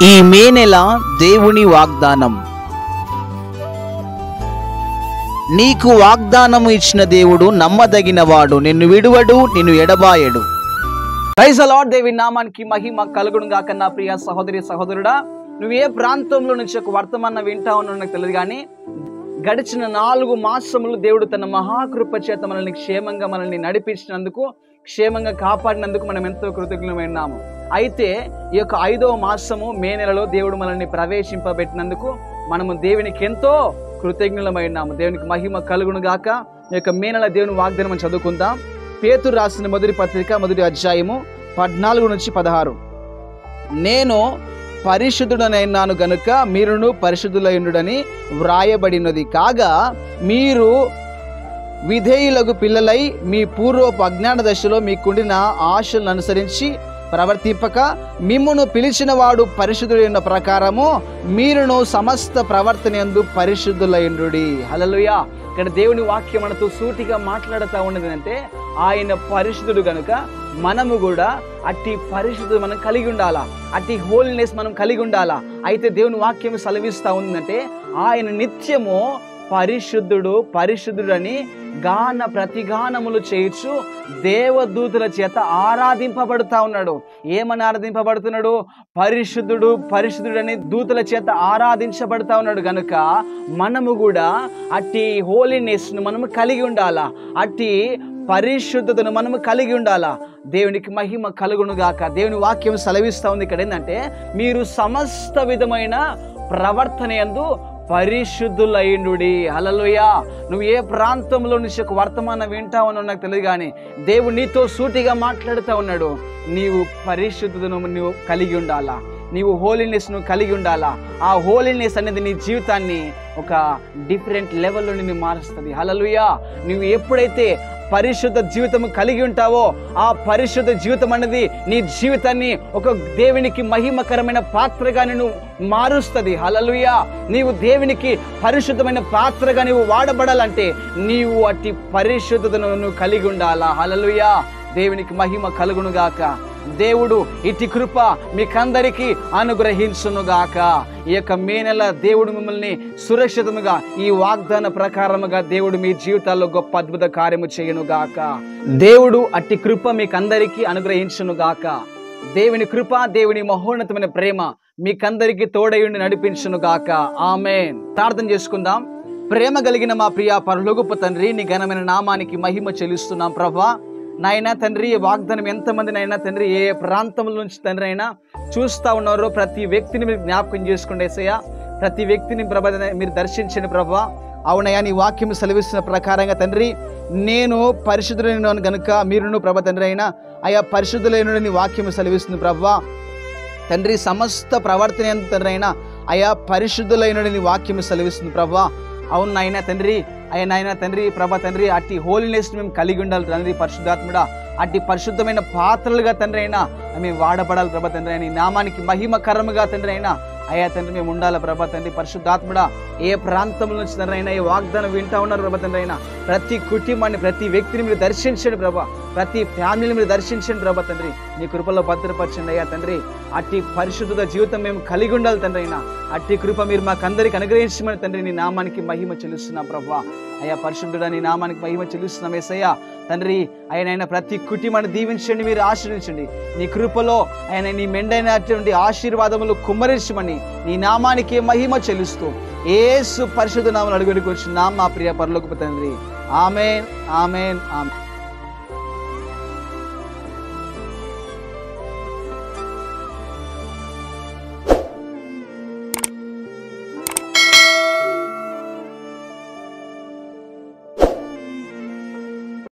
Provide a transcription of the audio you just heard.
ఈ మే నెల దేవుని వాగ్దానం. నీకు వాగ్దానము ఇచ్చిన దేవుడు నమ్మదగినవాడు, నిన్ను విడువడు, నిన్ను ఎడబాయడు. Praise the lord. దేవుని నామానికి మహిమ కలుగును గాక. నా ప్రియ సహోదరి సహోదరుడా, నువ్వు ఏ ప్రాంతంలో నుంచి ఒక వర్తమానం వింటా ఉన్నావు నాకు తెలియదు, కానీ గడిచిన 4 మాసములు దేవుడు తన మహాకృప చేత మనల్ని క్షేమంగా మనల్ని నడిపించినందుకు, క్షేమంగా కాపాడినందుకు మనం ఎంతో కృతజ్ఞులమైనాము. అయితే ఈ యొక్క 5వ మాసము మే నెలలో దేవుడు మనల్ని ప్రవేశింపబెట్టినందుకు మనము దేవునికి ఎంతో కృతజ్ఞులమైనాము. దేవునికి మహిమ కలుగును గాక. ఈ యొక్క మే నెల దేవుని వాగ్దానం చదువుకుందాం. పేతురు రాసిన మొదటి పత్రిక 1వ అధ్యాయము 14 నుంచి 16. నేను పరిశుద్ధుడనైనాను గనుక మీరును పరిశుద్ధులైనడని వ్రాయబడినది కాగా, మీరు విధేయులకు పిల్లలై మీ పూర్వపు అజ్ఞాన దశలో మీకుండిన ఆశలను అనుసరించి ప్రవర్తింపక, మిమ్మును పిలిచిన వాడు పరిశుద్ధుడైన ప్రకారము మీరును సమస్త ప్రవర్తనయందు పరిశుద్ధులైనడి. హల్లెలూయా. ఇక్కడ దేవుని వాక్యం మనతో సూటిగా మాట్లాడుతూ ఉన్నది అంటే, ఆయన పరిశుద్ధుడు కనుక మనము కూడా అట్టి పరిశుద్ధత మనం కలిగి ఉండాలా, అట్టి హోలీనెస్ మనం కలిగి ఉండాలా. అయితే దేవుని వాక్యం సెలవిస్తూ ఉందంటే, ఆయన నిత్యము పరిశుద్ధుడు పరిశుద్ధుడని ప్రతిగానములు చేయొచ్చు దేవదూతుల చేత ఆరాధింపబడుతూ ఉన్నాడు. ఏమని ఆరాధింపబడుతున్నాడు? పరిశుద్ధుడు పరిశుద్ధుడని దూతుల చేత ఆరాధించబడుతూ ఉన్నాడు. కనుక మనము కూడా అట్టి హోలీనెస్ను మనము కలిగి ఉండాలా, అట్టి పరిశుద్ధతను మనము కలిగి ఉండాలా. దేవునికి మహిమ కలుగును గాక. దేవుని వాక్యం సెలవిస్తూ ఉంది ఇక్కడ ఏంటంటే, మీరు సమస్త విధమైన ప్రవర్తన యందు పరిశుద్ధులైనడి. హల్లెలూయా. నువ్వు ఏ ప్రాంతంలో నుంచి ఒక వర్తమానం వింటావనో నాకు తెలియదు, కానీ దేవుడు నీతో సూటిగా మాట్లాడుతూ ఉన్నాడు. నీవు పరిశుద్ధతను నువ్వు కలిగి ఉండాలా, నీవు హోలీనెస్ను కలిగి ఉండాలా. ఆ హోలీనెస్ అనేది నీ జీవితాన్ని ఒక డిఫరెంట్ లెవెల్లో నిన్ను మారుస్తుంది. హల్లెలూయా. నువ్వు ఎప్పుడైతే పరిశుద్ధ జీవితం కలిగి ఉంటావో, ఆ పరిశుద్ధ జీవితం అనేది నీ జీవితాన్ని ఒక దేవునికి మహిమకరమైన పాత్రగా నిన్ను మారుస్తుంది. హల్లెలూయా. నీవు దేవునికి పరిశుద్ధమైన పాత్రగా నీవు వాడబడాలంటే నీవు అట్టి పరిశుద్ధతను నువ్వు కలిగి ఉండాలా. హల్లెలూయా. దేవునికి మహిమ కలుగునుగాక. దేవుడు ఇట్టి కృప మీకందరికీ అనుగ్రహించునుగాక. ఈ యొక్క మే నెల దేవుడు మిమ్మల్ని సురక్షితముగా ఈ వాగ్దాన ప్రకారముగా దేవుడు మీ జీవితాల్లో గొప్ప అద్భుత కార్యము చేయునుగాక. దేవుడు అట్టి కృప మీకందరికీ అనుగ్రహించునుగాక. దేవుని కృప, దేవుని మహోన్నతమైన ప్రేమ మీకందరికీ తోడయుండి నడిపించునుగాక. ఆమేన్. ప్రార్థన చేసుకుందాం. ప్రేమ కలిగిన మా ప్రియ పరలోకపు తండ్రి, నీ ఘనమైన నామానికి మహిమ చెల్లిస్తున్నాం ప్రభా. నాయనా తండ్రి, వాగ్దానం ఎంతమంది నైనా తండ్రి ఏ ప్రాంతంలో నుంచి తండ్రి అయినా చూస్తూ ఉన్నారో ప్రతి వ్యక్తిని మీరు జ్ఞాపకం చేసుకోండి యేసయ్యా. ప్రతి వ్యక్తిని ప్రభ మీరు దర్శించండి ప్రభా. అవునయ్యా, నీ వాక్యం సెలవిస్తున్న ప్రకారంగా తండ్రి, నేను పరిశుద్ధులైన గనుక మీరును ప్రభ తండ్రి అయినా అయా పరిశుద్ధులైన నీ వాక్యం సెలవిస్తుంది ప్రభా. తండ్రి, సమస్త ప్రవర్తన తండ్రి అయినా అయా పరిశుద్ధులైన నీ వాక్యం సెలవిస్తుంది ప్రభా. అవును నాయన తండ్రి, నాయన తండ్రి ప్రభా తండ్రి, అట్టి హోలీనెస్ మేము కలిగి ఉండాలి తండ్రి. పరిశుద్ధాత్ముడా, అట్టి పరిశుద్ధమైన పాత్రలుగా తండ్రి అయినా మేము వాడబడాలి ప్రభా తండ్రి అయినా. నామానికి మహిమకరముగా తండ్రి అయినా అయ్యా తండ్రి మేము ఉండాలి ప్రభా తండ్రి. పరిశుద్ధాత్ముడా, ఏ ప్రాంతం నుంచి తండ్రి అయినా ఈ వాగ్దానం వింటా ఉన్నారు ప్రభా తండ్రి అయినా ప్రతి కుటుంబాన్ని, ప్రతి వ్యక్తిని మీరు దర్శించండి ప్రభా. ప్రతి ఫ్యామిలీని మీరు దర్శించండి ప్రభా తండ్రి. నీ కృపలో భద్రపరచండి అయ్యా తండ్రి. అట్టి పరిశుద్ధ జీవితం మేము కలిగి ఉండాలి తండ్రి అయినా. అట్టి కృప మీరు మాకందరికి అనుగ్రహించమని తండ్రి నీ నామానికి మహిమ చెల్లిస్తున్నాం ప్రభా. అయ్యా పరిశుద్ధుడా, నీ నామానికి మహిమ చెల్లిస్తున్నాం యేసయ్యా. తండ్రి ఆయన ప్రతి కుటుంబాన్ని దీవించండి, మీరు ఆశీర్వదించండి. నీ కృపలో ఆయన నీ మెండైనటువంటి ఆశీర్వాదములు కుమ్మరించమని నీ నామానికి మహిమ చెల్లిస్తూ యేసు పరిశుద్ధ నామములో అడుగుకొచ్చున్నాం మా ప్రియ పరలోకపు తండ్రి. ఆమేన్, ఆమేన్, ఆమేన్.